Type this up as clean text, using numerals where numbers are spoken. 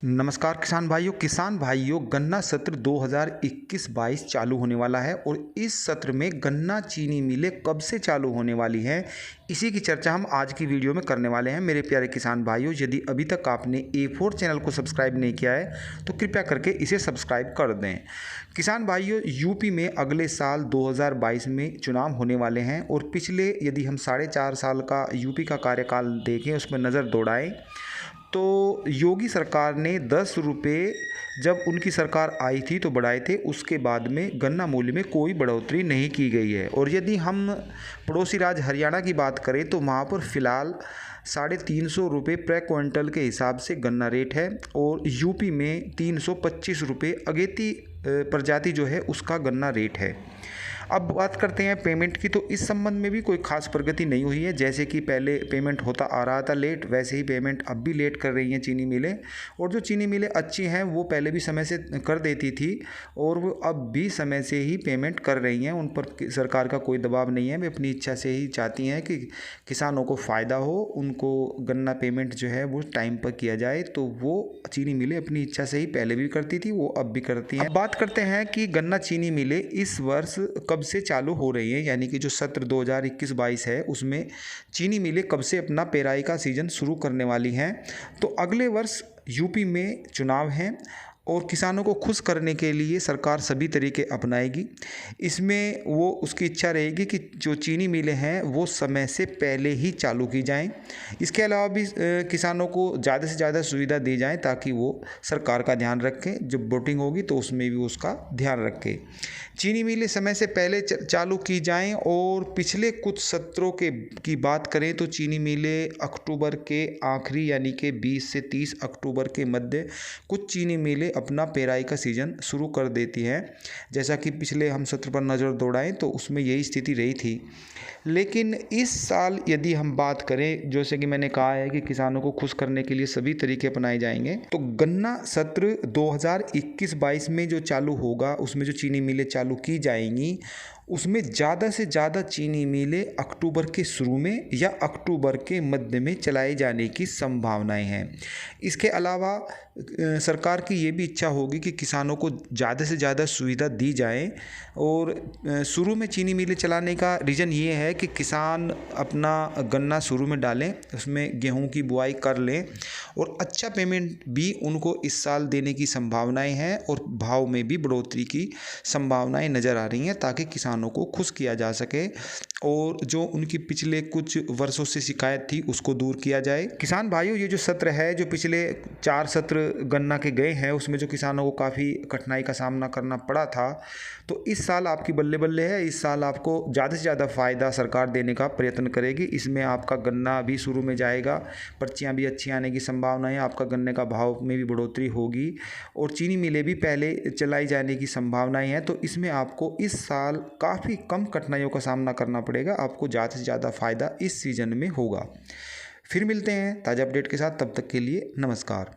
नमस्कार किसान भाइयों गन्ना सत्र 2021-22 चालू होने वाला है और इस सत्र में गन्ना चीनी मिलें कब से चालू होने वाली हैं, इसी की चर्चा हम आज की वीडियो में करने वाले हैं। मेरे प्यारे किसान भाइयों, यदि अभी तक आपने A4 चैनल को सब्सक्राइब नहीं किया है तो कृपया करके इसे सब्सक्राइब कर दें। किसान भाइयों, यूपी में अगले साल 2022 में चुनाव होने वाले हैं और पिछले यदि हम 4.5 साल का यूपी का कार्यकाल देखें, उसमें नज़र दौड़ाएं तो योगी सरकार ने 10 रुपये जब उनकी सरकार आई थी तो बढ़ाए थे। उसके बाद में गन्ना मूल्य में कोई बढ़ोतरी नहीं की गई है। और यदि हम पड़ोसी राज्य हरियाणा की बात करें तो वहाँ पर फ़िलहाल 350 रुपये प्रति क्विंटल के हिसाब से गन्ना रेट है और यूपी में 325 रुपये अगेती प्रजाति जो है उसका गन्ना रेट है। अब बात करते हैं पेमेंट की, तो इस संबंध में भी कोई खास प्रगति नहीं हुई है। जैसे कि पहले पेमेंट होता आ रहा था लेट, वैसे ही पेमेंट अब भी लेट कर रही हैं चीनी मिलें। और जो चीनी मिलें अच्छी हैं वो पहले भी समय से कर देती थी और वो अब भी समय से ही पेमेंट कर रही हैं। उन पर सरकार का कोई दबाव नहीं है, वे अपनी इच्छा से ही चाहती हैं कि किसानों को फ़ायदा हो, उनको गन्ना पेमेंट जो है वो टाइम पर किया जाए। तो वो चीनी मिलें अपनी इच्छा से ही पहले भी करती थी, वो अब भी करती हैं। अब बात करते हैं कि गन्ना चीनी मिलें इस वर्ष कब से चालू हो रही हैं, यानी कि जो सत्र 2021-22 है उसमें चीनी मिलें कब से अपना पेराई का सीज़न शुरू करने वाली हैं। तो अगले वर्ष यूपी में चुनाव हैं और किसानों को खुश करने के लिए सरकार सभी तरीके अपनाएगी। इसमें वो उसकी इच्छा रहेगी कि जो चीनी मिलें हैं वो समय से पहले ही चालू की जाएं। इसके अलावा भी किसानों को ज़्यादा से ज़्यादा सुविधा दी जाए ताकि वो सरकार का ध्यान रखें। जब वोटिंग होगी तो उसमें भी उसका ध्यान रखें। चीनी मिलें समय से पहले चालू की जाएं। और पिछले कुछ सत्रों की बात करें तो चीनी मिलें अक्टूबर के आखिरी यानी कि 20 से 30 अक्टूबर के मध्य कुछ चीनी मिलें अपना पेराई का सीज़न शुरू कर देती हैं। जैसा कि पिछले हम सत्र पर नज़र दौड़ाएं तो उसमें यही स्थिति रही थी। लेकिन इस साल यदि हम बात करें, जैसे कि मैंने कहा है कि किसानों को खुश करने के लिए सभी तरीके अपनाए जाएंगे, तो गन्ना सत्र 2021-22 में जो चालू होगा उसमें जो चीनी मिलें चालू की जाएंगी उसमें ज़्यादा से ज़्यादा चीनी मिलें अक्टूबर के शुरू में या अक्टूबर के मध्य में चलाए जाने की संभावनाएं हैं। इसके अलावा सरकार की ये भी इच्छा होगी कि किसानों को ज़्यादा से ज़्यादा सुविधा दी जाए। और शुरू में चीनी मिलें चलाने का रीज़न ये है कि किसान अपना गन्ना शुरू में डालें, उसमें गेहूं की बुआई कर लें और अच्छा पेमेंट भी उनको इस साल देने की संभावनाएं हैं और भाव में भी बढ़ोतरी की संभावनाएं नज़र आ रही हैं ताकि किसानों को खुश किया जा सके और जो उनकी पिछले कुछ वर्षों से शिकायत थी उसको दूर किया जाए। किसान भाइयों, ये जो सत्र है, जो पिछले 4 सत्र गन्ना के गए हैं उसमें जो किसानों को काफ़ी कठिनाई का सामना करना पड़ा था, तो इस साल आपकी बल्ले बल्ले है। इस साल आपको ज़्यादा से ज़्यादा फ़ायदा सरकार देने का प्रयत्न करेगी। इसमें आपका गन्ना भी शुरू में जाएगा, पर्चियाँ भी अच्छी आने की संभावना है, आपका गन्ने का भाव में भी बढ़ोतरी होगी और चीनी मिलें भी पहले चलाई जाने की संभावनाएं हैं। तो इसमें आपको इस साल काफ़ी कम कठिनाइयों का सामना करना पड़ेगा, आपको ज़्यादा से ज़्यादा फ़ायदा इस सीज़न में होगा। फिर मिलते हैं ताज़ा अपडेट के साथ, तब तक के लिए नमस्कार।